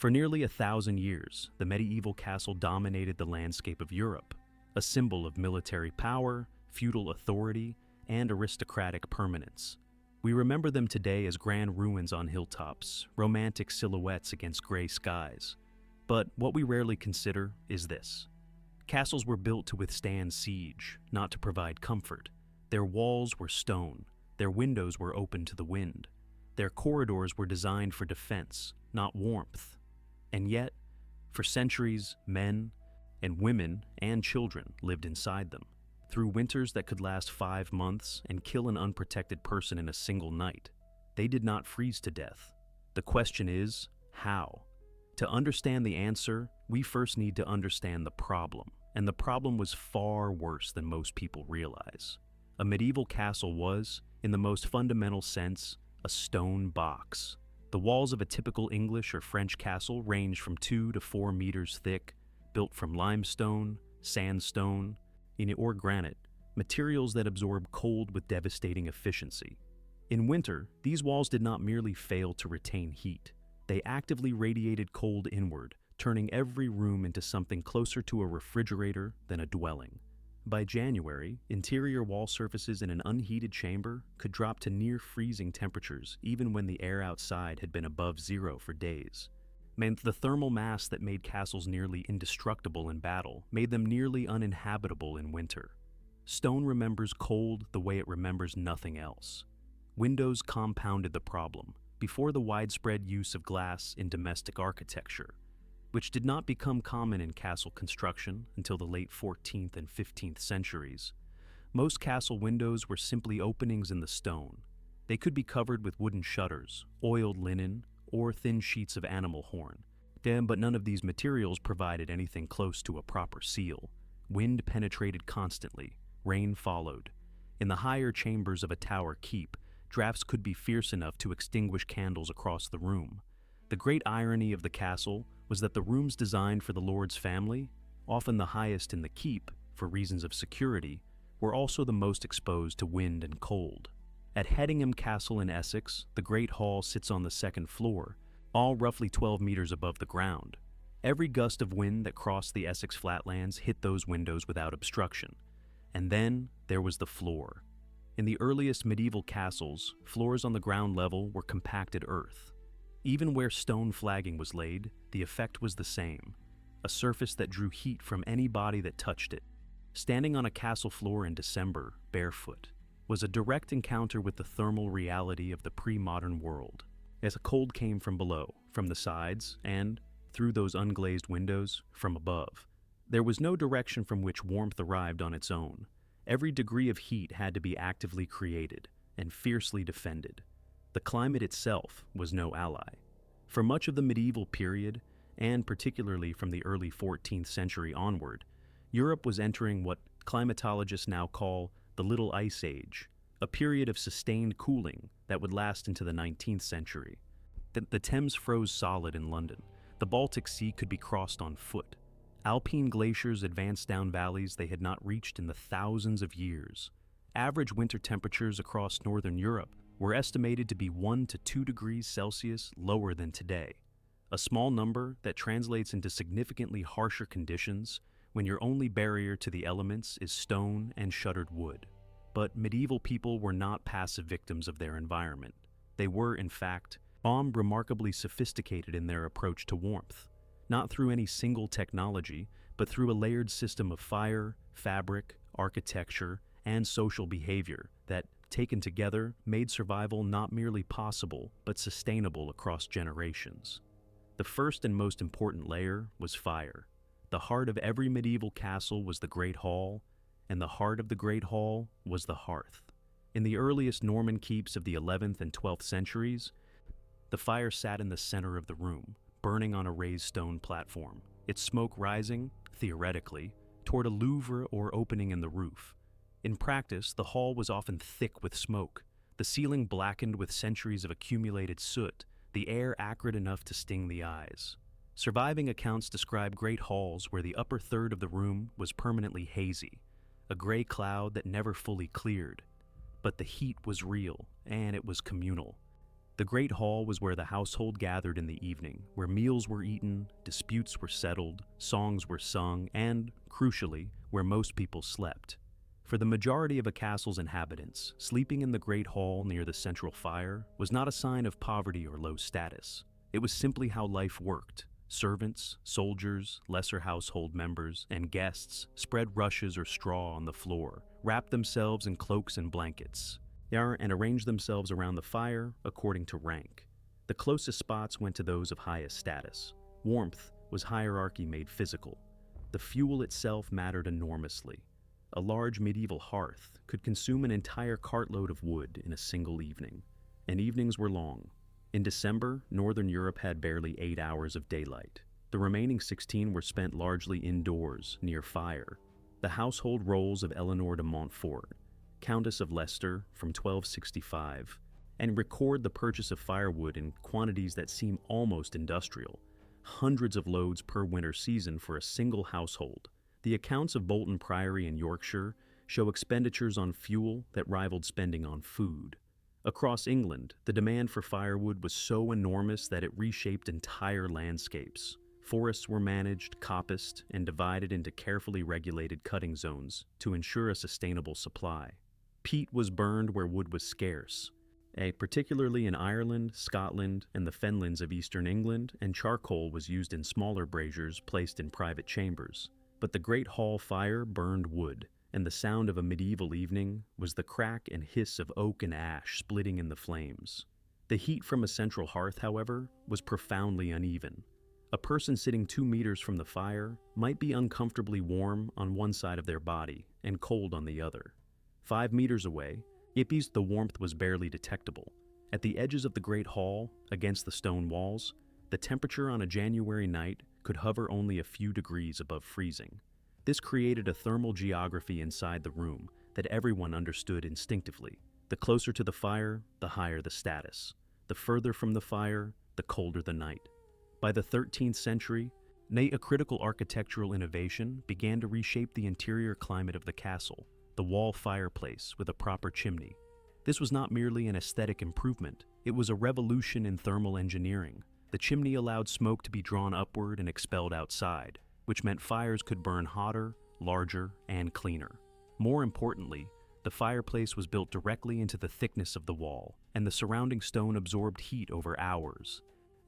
For nearly 1,000 years, the medieval castle dominated the landscape of Europe, a symbol of military power, feudal authority, and aristocratic permanence. We remember them today as grand ruins on hilltops, romantic silhouettes against gray skies. But what we rarely consider is this. Castles were built to withstand siege, not to provide comfort. Their walls were stone, their windows were open to the wind. Their corridors were designed for defense, not warmth. And yet, for centuries, men and women and children lived inside them, through winters that could last 5 months and kill an unprotected person in a single night. They did not freeze to death. The question is, how? To understand the answer, we first need to understand the problem, and the problem was far worse than most people realize. A medieval castle was, in the most fundamental sense, a stone box. The walls of a typical English or French castle ranged from 2 to 4 meters thick, built from limestone, sandstone, or granite, materials that absorb cold with devastating efficiency. In winter, these walls did not merely fail to retain heat. They actively radiated cold inward, turning every room into something closer to a refrigerator than a dwelling. By January, interior wall surfaces in an unheated chamber could drop to near freezing temperatures even when the air outside had been above zero for days. The thermal mass that made castles nearly indestructible in battle made them nearly uninhabitable in winter. Stone remembers cold the way it remembers nothing else. Windows compounded the problem before the widespread use of glass in domestic architecture, which did not become common in castle construction until the late 14th and 15th centuries. Most castle windows were simply openings in the stone. They could be covered with wooden shutters, oiled linen, or thin sheets of animal horn. But none of these materials provided anything close to a proper seal. Wind penetrated constantly, rain followed. In the higher chambers of a tower keep, drafts could be fierce enough to extinguish candles across the room. The great irony of the castle was that the rooms designed for the lord's family, often the highest in the keep for reasons of security, were also the most exposed to wind and cold. At Hedingham Castle in Essex, the Great Hall sits on the second floor, all roughly 12 meters above the ground. Every gust of wind that crossed the Essex flatlands hit those windows without obstruction. And then there was the floor. In the earliest medieval castles, floors on the ground level were compacted earth. Even where stone flagging was laid, the effect was the same, a surface that drew heat from any body that touched it. Standing on a castle floor in December, barefoot, was a direct encounter with the thermal reality of the pre-modern world, as a cold came from below, from the sides, and, through those unglazed windows, from above. There was no direction from which warmth arrived on its own. Every degree of heat had to be actively created and fiercely defended. The climate itself was no ally. For much of the medieval period, and particularly from the early 14th century onward, Europe was entering what climatologists now call the Little Ice Age, a period of sustained cooling that would last into the 19th century. The Thames froze solid in London. The Baltic Sea could be crossed on foot. Alpine glaciers advanced down valleys they had not reached in the thousands of years. Average winter temperatures across northern Europe were estimated to be 1 to 2 degrees Celsius lower than today, a small number that translates into significantly harsher conditions when your only barrier to the elements is stone and shuttered wood. But medieval people were not passive victims of their environment. They were, in fact, remarkably sophisticated in their approach to warmth, not through any single technology, but through a layered system of fire, fabric, architecture, and social behavior that, taken together, made survival not merely possible, but sustainable across generations. The first and most important layer was fire. The heart of every medieval castle was the Great Hall, and the heart of the Great Hall was the hearth. In the earliest Norman keeps of the 11th and 12th centuries, the fire sat in the center of the room, burning on a raised stone platform, its smoke rising, theoretically, toward a louvre or opening in the roof. In practice, the hall was often thick with smoke, the ceiling blackened with centuries of accumulated soot, the air acrid enough to sting the eyes. Surviving accounts describe great halls where the upper third of the room was permanently hazy, a gray cloud that never fully cleared. But the heat was real, and it was communal. The Great Hall was where the household gathered in the evening, where meals were eaten, disputes were settled, songs were sung, and, crucially, where most people slept. For the majority of a castle's inhabitants, sleeping in the Great Hall near the central fire was not a sign of poverty or low status. It was simply how life worked. Servants, soldiers, lesser household members, and guests spread rushes or straw on the floor, wrapped themselves in cloaks and blankets, and arranged themselves around the fire according to rank. The closest spots went to those of highest status. Warmth was hierarchy made physical. The fuel itself mattered enormously. A large medieval hearth could consume an entire cartload of wood in a single evening, and evenings were long. In December, Northern Europe had barely 8 hours of daylight. The remaining 16 were spent largely indoors, near fire. The household roles of Eleanor de Montfort, Countess of Leicester from 1265, and record the purchase of firewood in quantities that seem almost industrial, hundreds of loads per winter season for a single household. The accounts of Bolton Priory in Yorkshire show expenditures on fuel that rivaled spending on food. Across England, the demand for firewood was so enormous that it reshaped entire landscapes. Forests were managed, coppiced, and divided into carefully regulated cutting zones to ensure a sustainable supply. Peat was burned where wood was scarce, particularly in Ireland, Scotland, and the fenlands of eastern England, and charcoal was used in smaller braziers placed in private chambers. But the Great Hall fire burned wood, and the sound of a medieval evening was the crack and hiss of oak and ash splitting in the flames. The heat from a central hearth, however, was profoundly uneven. A person sitting 2 meters from the fire might be uncomfortably warm on one side of their body and cold on the other. 5 meters away, the warmth was barely detectable. At the edges of the Great Hall, against the stone walls, the temperature on a January night could hover only a few degrees above freezing. This created a thermal geography inside the room that everyone understood instinctively. The closer to the fire, the higher the status. The further from the fire, the colder the night. By the 13th century, a critical architectural innovation began to reshape the interior climate of the castle, the wall fireplace with a proper chimney. This was not merely an aesthetic improvement, it was a revolution in thermal engineering. The chimney allowed smoke to be drawn upward and expelled outside, which meant fires could burn hotter, larger, and cleaner. More importantly, the fireplace was built directly into the thickness of the wall, and the surrounding stone absorbed heat over hours,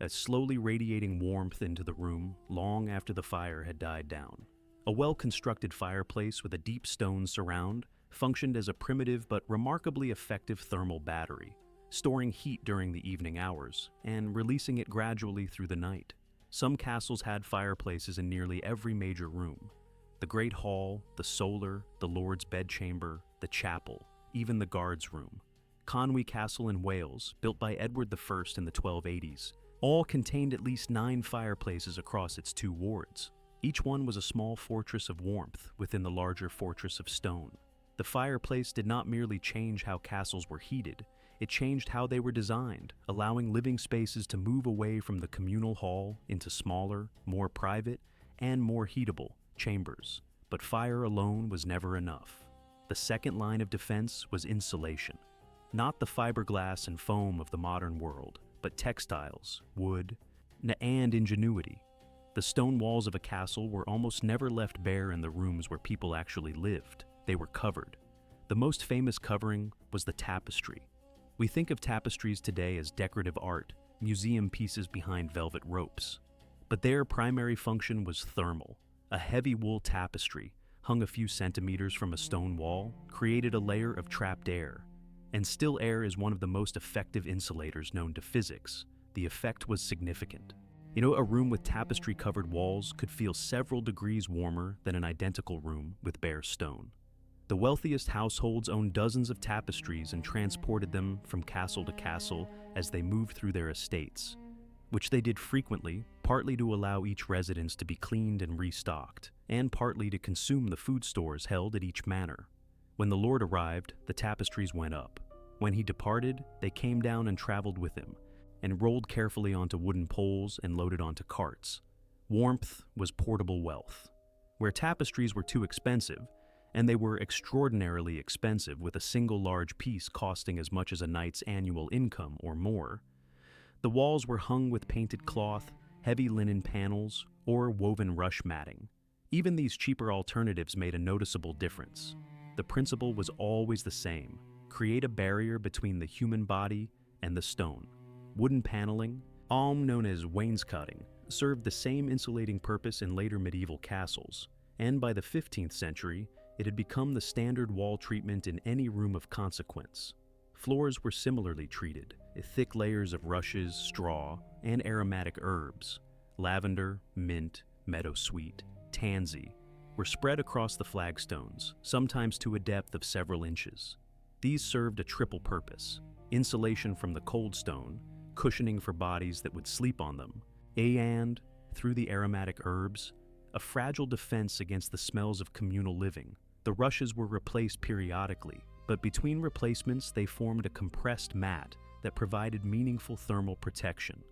slowly radiating warmth into the room long after the fire had died down. A well-constructed fireplace with a deep stone surround functioned as a primitive but remarkably effective thermal battery, storing heat during the evening hours and releasing it gradually through the night. Some castles had fireplaces in nearly every major room. The Great Hall, the Solar, the Lord's Bedchamber, the Chapel, even the Guards' Room. Conwy Castle in Wales, built by Edward I in the 1280s, all contained at least 9 fireplaces across its 2 wards. Each one was a small fortress of warmth within the larger fortress of stone. The fireplace did not merely change how castles were heated, it changed how they were designed, allowing living spaces to move away from the communal hall into smaller, more private, and more heatable chambers. But fire alone was never enough. The second line of defense was insulation. Not the fiberglass and foam of the modern world, but textiles, wood, and ingenuity. The stone walls of a castle were almost never left bare in the rooms where people actually lived. They were covered. The most famous covering was the tapestry. We think of tapestries today as decorative art, museum pieces behind velvet ropes. But their primary function was thermal. A heavy wool tapestry, hung a few centimeters from a stone wall, created a layer of trapped air. And still air is one of the most effective insulators known to physics. The effect was significant. A room with tapestry-covered walls could feel several degrees warmer than an identical room with bare stone. The wealthiest households owned dozens of tapestries and transported them from castle to castle as they moved through their estates, which they did frequently, partly to allow each residence to be cleaned and restocked, and partly to consume the food stores held at each manor. When the Lord arrived, the tapestries went up. When he departed, they came down and traveled with him, and rolled carefully onto wooden poles and loaded onto carts. Warmth was portable wealth. Where tapestries were too expensive, and they were extraordinarily expensive with a single large piece costing as much as a knight's annual income or more, The walls were hung with painted cloth, heavy linen panels, or woven rush matting. Even these cheaper alternatives made a noticeable difference. The principle was always the same: create a barrier between the human body and the stone. Wooden paneling, known as wainscoting, served the same insulating purpose in later medieval castles, and by the 15th century, it had become the standard wall treatment in any room of consequence. Floors were similarly treated, thick layers of rushes, straw, and aromatic herbs. Lavender, mint, meadowsweet, tansy were spread across the flagstones, sometimes to a depth of several inches. These served a triple purpose: insulation from the cold stone, cushioning for bodies that would sleep on them, and, through the aromatic herbs, a fragile defense against the smells of communal living. The rushes were replaced periodically, but between replacements they formed a compressed mat that provided meaningful thermal protection.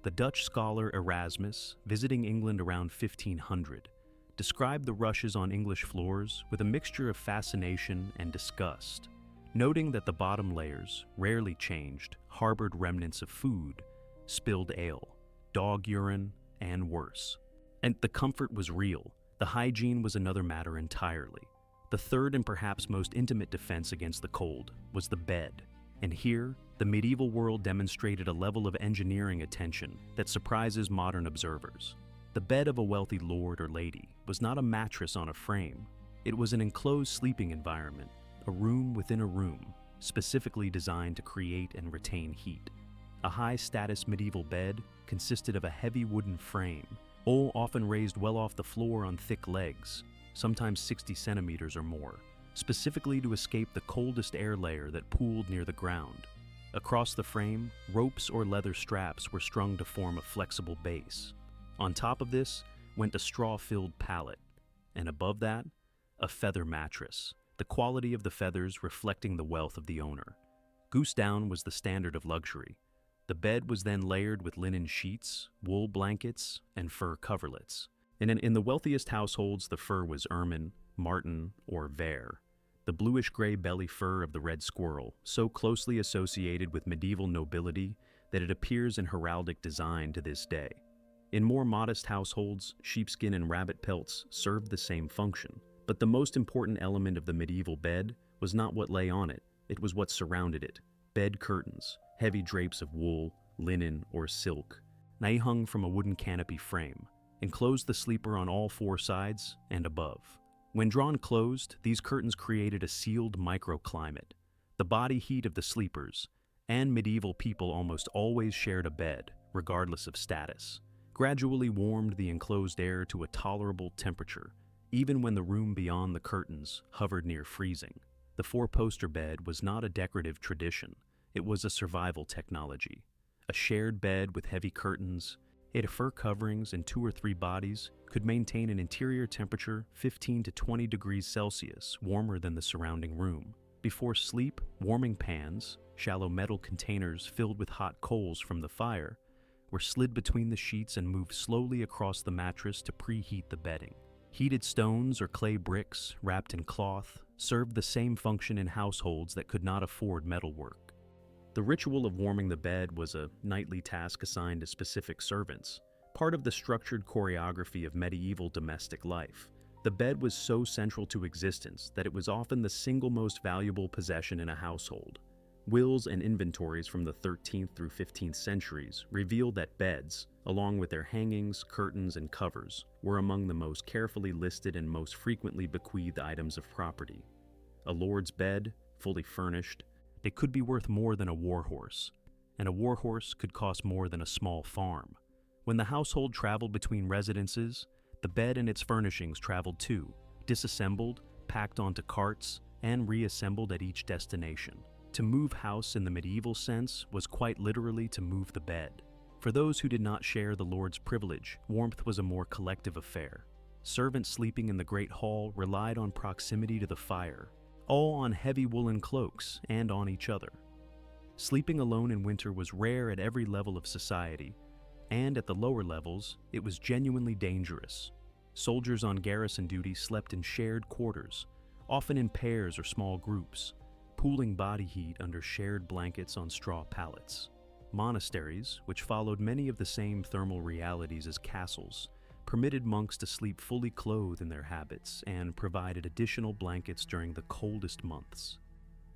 The Dutch scholar Erasmus, visiting England around 1500, described the rushes on English floors with a mixture of fascination and disgust, noting that the bottom layers, rarely changed, harbored remnants of food, spilled ale, dog urine, and worse. And the comfort was real. The hygiene was another matter entirely. The third and perhaps most intimate defense against the cold was the bed. And here, the medieval world demonstrated a level of engineering attention that surprises modern observers. The bed of a wealthy lord or lady was not a mattress on a frame. It was an enclosed sleeping environment, a room within a room, specifically designed to create and retain heat. A high-status medieval bed consisted of a heavy wooden frame, often raised well off the floor on thick legs, sometimes 60 centimeters or more, specifically to escape the coldest air layer that pooled near the ground. Across the frame, ropes or leather straps were strung to form a flexible base. On top of this went a straw-filled pallet, and above that, a feather mattress, the quality of the feathers reflecting the wealth of the owner. Goose down was the standard of luxury. The bed was then layered with linen sheets, wool blankets, and fur coverlets. And in the wealthiest households, the fur was ermine, marten, or vair, the bluish-gray belly fur of the red squirrel, so closely associated with medieval nobility that it appears in heraldic design to this day. In more modest households, sheepskin and rabbit pelts served the same function. But the most important element of the medieval bed was not what lay on it, it was what surrounded it. Bed curtains, heavy drapes of wool, linen, or silk, hung from a wooden canopy frame, enclosed the sleeper on all four sides and above. When drawn closed, these curtains created a sealed microclimate. The body heat of the sleepers, and medieval people almost always shared a bed, regardless of status, gradually warmed the enclosed air to a tolerable temperature, even when the room beyond the curtains hovered near freezing. The four-poster bed was not a decorative tradition, it was a survival technology. A shared bed with heavy curtains, fur coverings, and 2 or 3 bodies could maintain an interior temperature 15 to 20 degrees Celsius warmer than the surrounding room. Before sleep, warming pans, shallow metal containers filled with hot coals from the fire, were slid between the sheets and moved slowly across the mattress to preheat the bedding. Heated stones or clay bricks, wrapped in cloth, served the same function in households that could not afford metalwork. The ritual of warming the bed was a nightly task assigned to specific servants, part of the structured choreography of medieval domestic life. The bed was so central to existence that it was often the single most valuable possession in a household. Wills and inventories from the 13th through 15th centuries revealed that beds, along with their hangings, curtains, and covers, were among the most carefully listed and most frequently bequeathed items of property. A lord's bed, fully furnished, it could be worth more than a war horse, and a war horse could cost more than a small farm. When the household traveled between residences, the bed and its furnishings traveled too, disassembled, packed onto carts, and reassembled at each destination. To move house in the medieval sense was quite literally to move the bed. For those who did not share the lord's privilege, warmth was a more collective affair. Servants sleeping in the great hall relied on proximity to the fire, all on heavy woolen cloaks and on each other. Sleeping alone in winter was rare at every level of society, and at the lower levels, it was genuinely dangerous. Soldiers on garrison duty slept in shared quarters, often in pairs or small groups, pooling body heat under shared blankets on straw pallets. Monasteries, which followed many of the same thermal realities as castles, permitted monks to sleep fully clothed in their habits and provided additional blankets during the coldest months.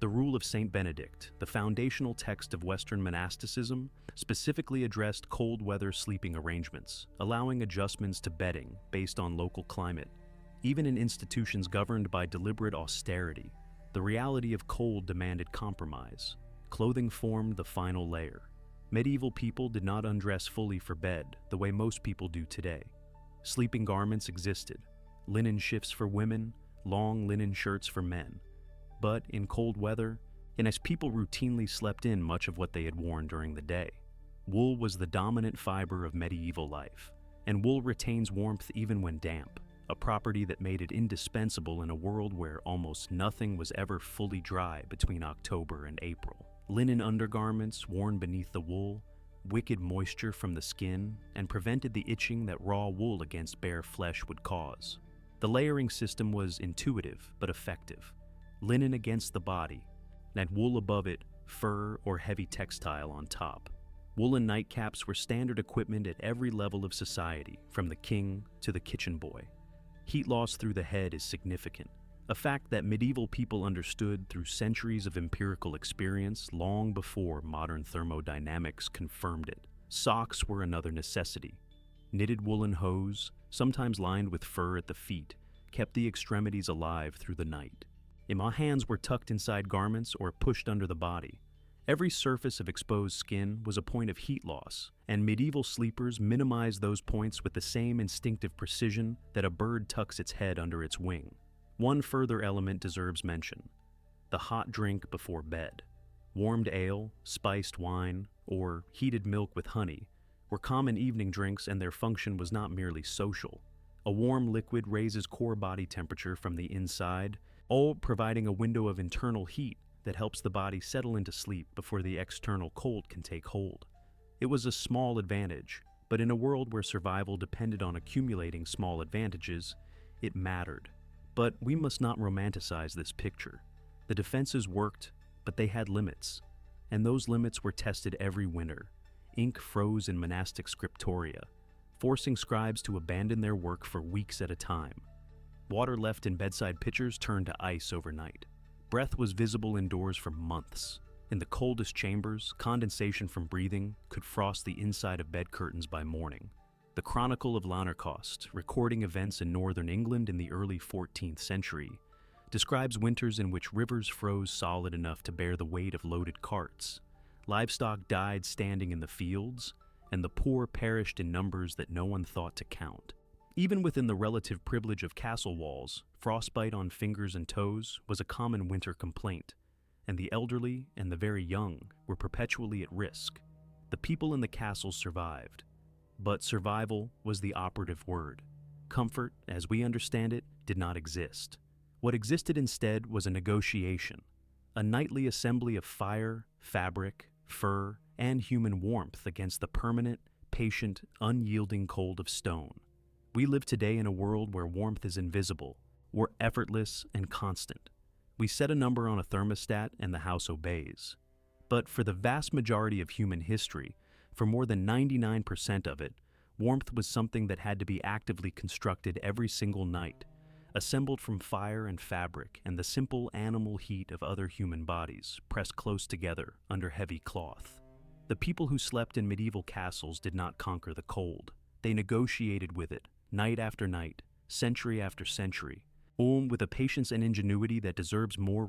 The Rule of Saint Benedict, the foundational text of Western monasticism, specifically addressed cold weather sleeping arrangements, allowing adjustments to bedding based on local climate. Even in institutions governed by deliberate austerity, the reality of cold demanded compromise. Clothing formed the final layer. Medieval people did not undress fully for bed the way most people do today. Sleeping garments existed, linen shifts for women, long linen shirts for men. But in cold weather, and as people routinely slept in much of what they had worn during the day, wool was the dominant fiber of medieval life, and wool retains warmth even when damp, a property that made it indispensable in a world where almost nothing was ever fully dry between October and April. Linen undergarments worn beneath the wool wicking moisture from the skin and prevented the itching that raw wool against bare flesh would cause. The layering system was intuitive but effective. Linen against the body, and wool above it, fur or heavy textile on top. Woolen nightcaps were standard equipment at every level of society, from the king to the kitchen boy. Heat loss through the head is significant, a fact that medieval people understood through centuries of empirical experience long before modern thermodynamics confirmed it. Socks were another necessity. Knitted woolen hose, sometimes lined with fur at the feet, kept the extremities alive through the night. Hands were tucked inside garments or pushed under the body. Every surface of exposed skin was a point of heat loss, and medieval sleepers minimized those points with the same instinctive precision that a bird tucks its head under its wing. One further element deserves mention: the hot drink before bed. Warmed ale, spiced wine, or heated milk with honey were common evening drinks, and their function was not merely social. A warm liquid raises core body temperature from the inside, all providing a window of internal heat that helps the body settle into sleep before the external cold can take hold. It was a small advantage, but in a world where survival depended on accumulating small advantages, it mattered. But we must not romanticize this picture. The defenses worked, but they had limits, and those limits were tested every winter. Ink froze in monastic scriptoria, forcing scribes to abandon their work for weeks at a time. Water left in bedside pitchers turned to ice overnight. Breath was visible indoors for months. In the coldest chambers, condensation from breathing could frost the inside of bed curtains by morning. The Chronicle of Lanercost, recording events in northern England in the early 14th century, describes winters in which rivers froze solid enough to bear the weight of loaded carts. Livestock died standing in the fields, and the poor perished in numbers that no one thought to count. Even within the relative privilege of castle walls, frostbite on fingers and toes was a common winter complaint, and the elderly and the very young were perpetually at risk. The people in the castles survived, but survival was the operative word. Comfort, as we understand it, did not exist. What existed instead was a negotiation, a nightly assembly of fire, fabric, fur, and human warmth against the permanent, patient, unyielding cold of stone. We live today in a world where warmth is invisible, or effortless and constant. We set a number on a thermostat and the house obeys. But for the vast majority of human history, for more than 99% of it, warmth was something that had to be actively constructed every single night, assembled from fire and fabric and the simple animal heat of other human bodies pressed close together under heavy cloth. The people who slept in medieval castles did not conquer the cold. They negotiated with it, night after night, century after century, with a patience and ingenuity that deserves more